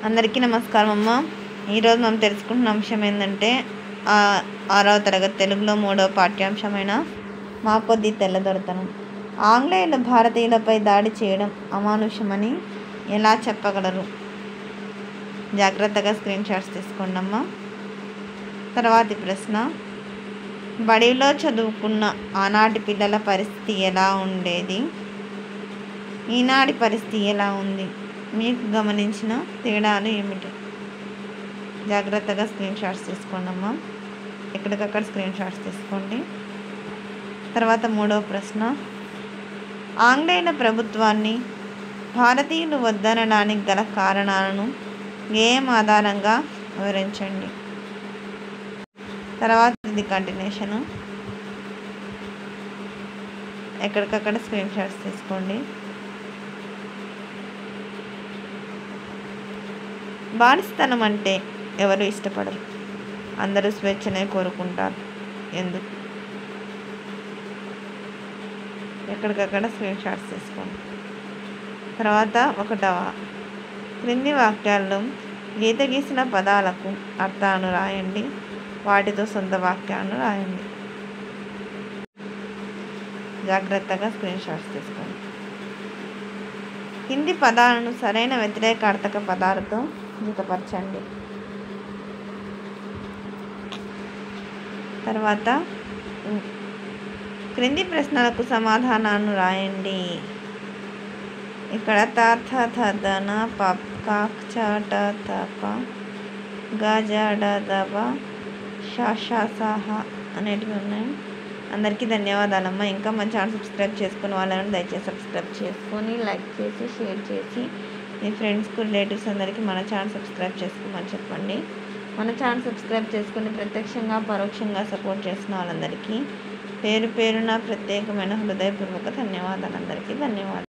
అందరికీ నమస్కారం అమ్మ. ఈరోజు మనం తెలుసుకుంటున్న అంశం ఏంటంటే 6వ తరగతి తెలుగులో 3వ పాఠ్యాంశమైన మా కొద్ది తెల్లదొరతనం. ఆంగ్లేయులు భారతీయులపై దాడి చేయడం అమానుషమని ఎలా చెప్పగలరు? జాగ్రత్తగా స్క్రీన్ షాట్స్ తీసుకోండి అమ్మ. తర్వాతి ప్రశ్న, బడిలో చదువుకున్న ఆనాటి పిల్లల పరిస్థితి ఎలా ఉండేది? ఈనాటి పరిస్థితి ఎలా ఉంది? మీకు గమనించిన తేడాలు ఏమిటి? జాగ్రత్తగా స్క్రీన్ షాట్స్ తీసుకోండి అమ్మా. ఎక్కడికక్కడ స్క్రీన్ షాట్స్ తీసుకోండి. తర్వాత 3వ ప్రశ్న, ఆంగ్లేయుల ప్రభుత్వాన్ని భారతీయులు వద్దనడానికి గల కారణాలను ఏం ఆధారంగా వివరించండి. తర్వాత ఇది కంటిన్యూషను. ఎక్కడికక్కడ స్క్రీన్ షాట్స్ తీసుకోండి. బానిసతనం అంటే ఎవరు ఇష్టపడరు, అందరూ స్వేచ్ఛనే కోరుకుంటారు. ఎందుకు? ఎక్కడికక్కడ స్క్రీన్ షాట్స్ తీసుకోండి. తర్వాత 1వ, క్రింది వాక్యాల్లో గీత గీసిన పదాలకు అర్థాలను రాయండి, వాటితో సొంత వాక్యాలను రాయండి. జాగ్రత్తగా స్క్రీన్ షాట్స్ తీసుకోండి. కింది పదాలను సరైన వ్యతిరేకార్థక పదాలతో జతపరచండి. తర్వాత క్రింది ప్రశ్నలకు సమాధానాలను రాయండి. ఇక్కడ తాథన పప్కాచట తప గజడదబ షాషాసహ అనేటివి ఉన్నాయి. అందరికీ ధన్యవాదాలమ్మ. ఇంకా మన ఛానల్ సబ్స్క్రైబ్ చేసుకుని వాళ్ళని దయచేసి సబ్స్క్రైబ్ చేసుకొని లైక్ చేసి షేర్ చేసి మీ ఫ్రెండ్స్కు రిలేటివ్స్ అందరికీ మన ఛానల్ సబ్స్క్రైబ్ చేసుకోమని చెప్పండి. మన ఛానల్ సబ్స్క్రైబ్ చేసుకుని ప్రత్యక్షంగా పరోక్షంగా సపోర్ట్ చేసిన వాళ్ళందరికీ పేరు పేరున ప్రత్యేకమైన హృదయపూర్వక ధన్యవాదాలు. అందరికీ ధన్యవాదాలు.